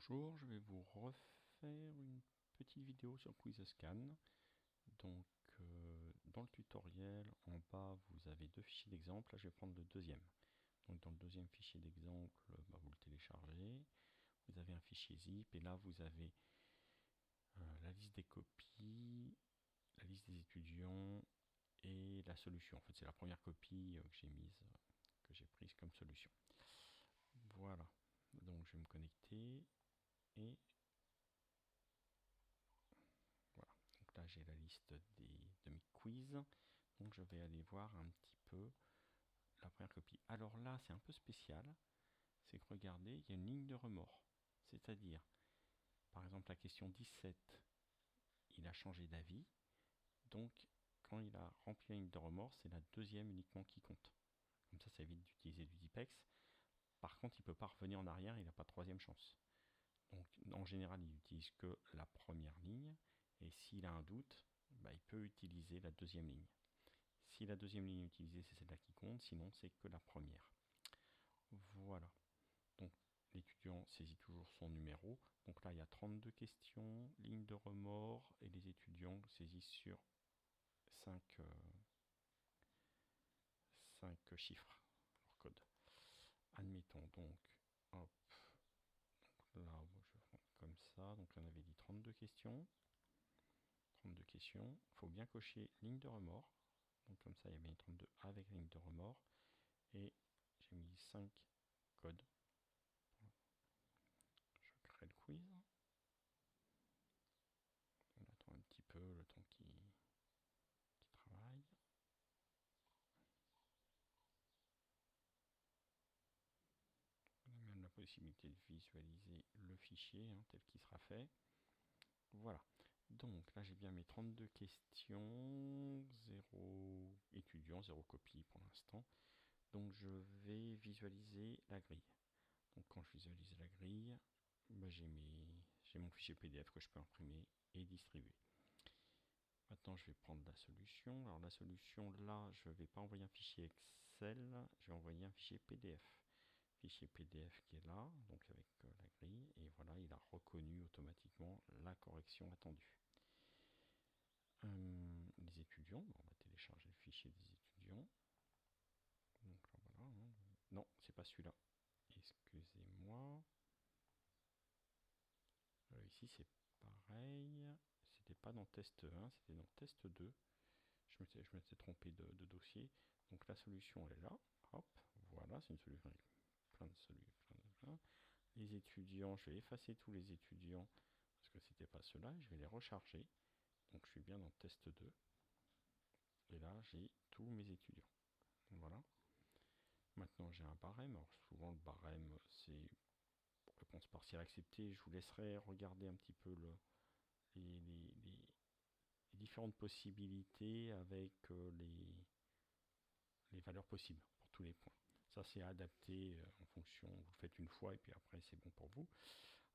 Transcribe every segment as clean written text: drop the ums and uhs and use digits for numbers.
Bonjour, je vais vous refaire une petite vidéo sur QuizScan. Donc, dans le tutoriel, en bas, vous avez deux fichiers d'exemple. Là, je vais prendre le deuxième. Donc, dans le deuxième fichier d'exemple, vous le téléchargez. Vous avez un fichier zip et là, vous avez la liste des copies, la liste des étudiants et la solution. En fait, c'est la première copie que j'ai prise comme solution. Voilà. Donc, je vais me connecter et voilà, donc là j'ai la liste de mes quiz, donc je vais aller voir un petit peu la première copie. Alors là c'est un peu spécial, c'est que regardez, il y a une ligne de remords, c'est-à-dire, par exemple la question 17, il a changé d'avis, donc quand il a rempli la ligne de remords, c'est la deuxième uniquement qui compte. Comme ça évite d'utiliser du Dipex. Par contre, il ne peut pas revenir en arrière, il n'a pas de troisième chance. Donc en général, il n'utilise que la première ligne, et s'il a un doute, il peut utiliser la deuxième ligne. Si la deuxième ligne utilisée, c'est celle-là qui compte, sinon c'est que la première. Voilà. Donc l'étudiant saisit toujours son numéro. Donc là, il y a 32 questions, ligne de remords, et les étudiants saisissent sur 5 chiffres, leur code. Admettons donc, hop, là, je vais prendre comme ça. Donc là, on avait dit 32 questions. 32 questions. Il faut bien cocher ligne de remords. Donc comme ça, il y a bien 32 avec ligne de remords. Et j'ai mis 5 codes. Je crée le quiz. On attend un petit peu le temps qui travaille. On a même la possibilité de visualiser le fichier tel qu'il sera fait. Voilà. Donc là j'ai bien mes 32 questions, 0 étudiants, 0 copie pour l'instant. Donc je vais visualiser la grille. Donc quand je visualise la grille, j'ai mon fichier PDF que je peux imprimer et distribuer. Maintenant, je vais prendre la solution. Alors la solution, là, je ne vais pas envoyer un fichier Excel, je vais envoyer un fichier PDF. Fichier PDF qui est là, donc avec la grille, et voilà, il a reconnu automatiquement la correction attendue. Les étudiants, on va télécharger le fichier des étudiants. Donc là, voilà. Non, c'est pas celui-là. Excusez-moi. Ici, c'est pareil. C'était pas dans test 1, c'était dans test 2. Je m'étais trompé de dossier. Donc la solution, elle est là. Hop, voilà, c'est une solution avec plein de solutions. Les étudiants, je vais effacer tous les étudiants parce que c'était pas ceux-là. Je vais les recharger. Donc je suis bien dans test 2. Et là, j'ai tous mes étudiants. Voilà. Maintenant, j'ai un barème. Alors souvent, le barème, c'est réponse partielle acceptée. Je vous laisserai regarder un petit peu les différentes possibilités avec les valeurs possibles pour tous les points. Ça, c'est adapté en fonction, vous le faites une fois et puis après, c'est bon pour vous.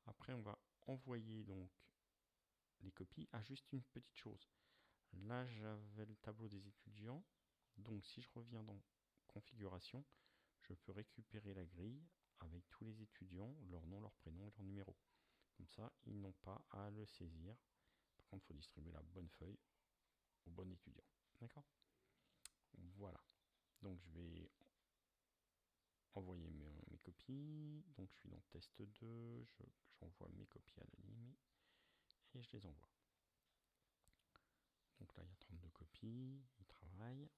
Après, on va envoyer donc les copies. Ah, juste une petite chose. Là, j'avais le tableau des étudiants. Donc, si je reviens dans configuration, je peux récupérer la grille avec tous les étudiants, leur nom, leur prénom et leur numéro. Comme ça, ils n'ont pas à le saisir. Par contre, il faut distribuer la bonne feuille au bon étudiant. D'accord? Voilà. Donc, je vais envoyer mes copies. Donc, je suis dans test 2. J'envoie mes copies anonymes et je les envoie. Donc là, il y a 32 copies. Il travaille.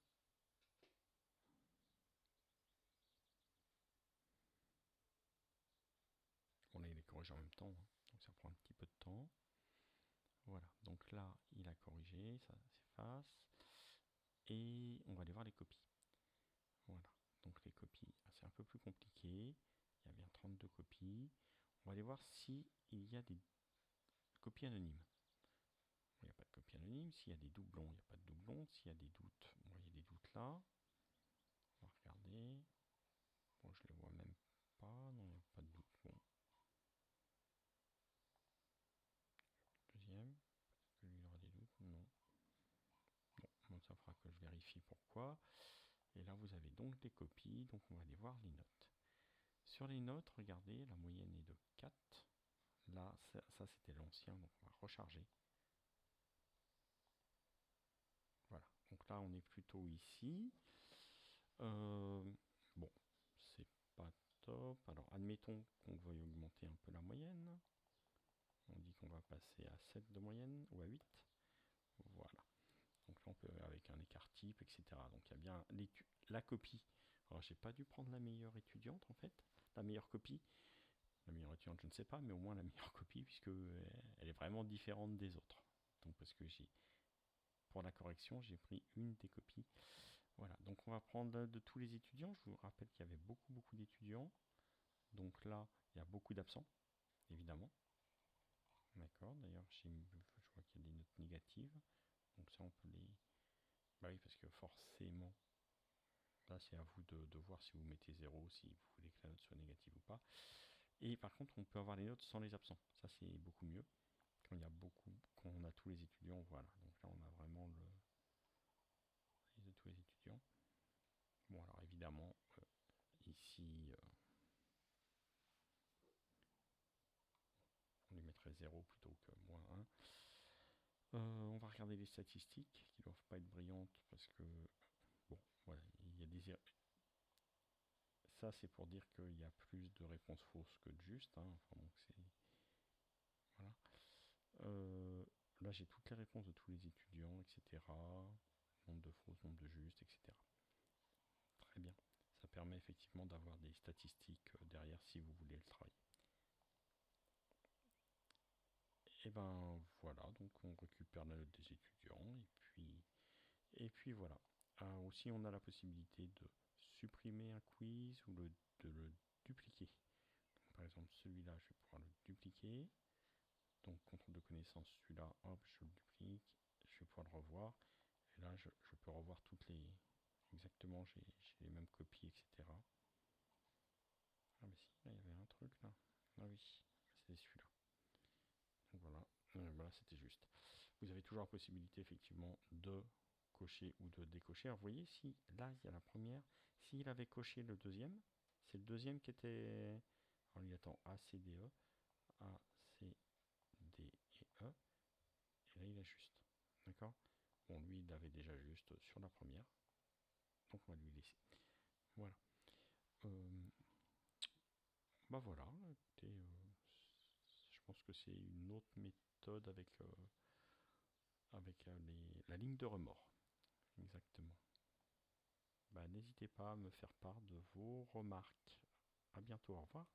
On là, il les corrige en même temps. Donc, ça prend un petit peu de temps. Voilà. Donc là, il a corrigé. Ça s'efface. Et on va aller voir les copies. Voilà. Donc les copies, c'est un peu plus compliqué. Il y a bien 32 copies. On va aller voir s'il y a des copies anonymes. Il n'y a pas de copie anonyme. S'il y a des doublons, il n'y a pas de doublons. S'il y a des doutes, il y a des doutes là. On va regarder. Bon, je ne les vois même pas. Non, il n'y a pas de doute. Bon. Deuxième. Peut-être que lui, il aura des doutes. Non. Bon, ça fera que je vérifie pourquoi. Et là, vous avez donc des copies. Donc, on va aller voir les notes. Sur les notes, regardez, la moyenne est de 4. ça c'était l'ancien, donc on va recharger. Voilà, donc là on est plutôt ici. Bon, c'est pas top. Alors admettons qu'on veuille augmenter un peu la moyenne. On dit qu'on va passer à 7 de moyenne ou à 8. Voilà. Donc là on peut avec un écart type, etc. Donc il y a bien la copie. Alors j'ai pas dû prendre la meilleure étudiante en fait. La meilleure copie. La meilleure étudiante je ne sais pas, mais au moins la meilleure copie puisque elle est vraiment différente des autres. Donc parce que pour la correction j'ai pris une des copies. Voilà, donc on va prendre de tous les étudiants. Je vous rappelle qu'il y avait beaucoup d'étudiants. Donc là, il y a beaucoup d'absents, évidemment. D'accord, d'ailleurs, je vois qu'il y a des notes négatives. Donc ça, on peut les... Bah oui, parce que forcément, là, c'est à vous de voir si vous mettez 0, si vous voulez que la note soit négative ou pas. Et par contre, on peut avoir les notes sans les absents. Ça, c'est beaucoup mieux. Quand on a tous les étudiants, voilà. Donc là, on a vraiment de tous les étudiants. Bon, alors évidemment, ici... on lui mettrait 0 plutôt que moins 1. On va regarder les statistiques qui ne doivent pas être brillantes parce que, bon, voilà, il y a des... Ça, c'est pour dire qu'il y a plus de réponses fausses que de justes. Hein. Enfin, donc c'est... Voilà. Là, j'ai toutes les réponses de tous les étudiants, etc. Nombre de fausses, nombre de justes, etc. Très bien. Ça permet effectivement d'avoir des statistiques derrière si vous voulez le travailler. Et ben voilà, donc on récupère la note des étudiants et puis voilà. Aussi, on a la possibilité de supprimer un quiz ou de le dupliquer. Donc, par exemple, celui-là, je vais pouvoir le dupliquer. Donc, contrôle de connaissance, celui-là, hop, je le duplique. Je vais pouvoir le revoir. Et là, je peux revoir toutes les... Exactement, j'ai les mêmes copies, etc. Ah, mais si, là, il y avait un truc, là. Ah oui, c'est celui-là. Donc voilà, voilà, c'était juste. Vous avez toujours la possibilité, effectivement, de cocher ou de décocher. Alors vous voyez, si là il y a la première, s'il avait coché le deuxième, c'est le deuxième qui était. Alors il attend A, C, D, E, A, C, D et E, et là il a juste. D'accord. Bon, lui il avait déjà juste sur la première, donc on va lui laisser. Voilà. Bah voilà, écoutez, je pense que c'est une autre méthode avec la ligne de remords. Exactement. Bah, n'hésitez pas à me faire part de vos remarques. À bientôt, au revoir.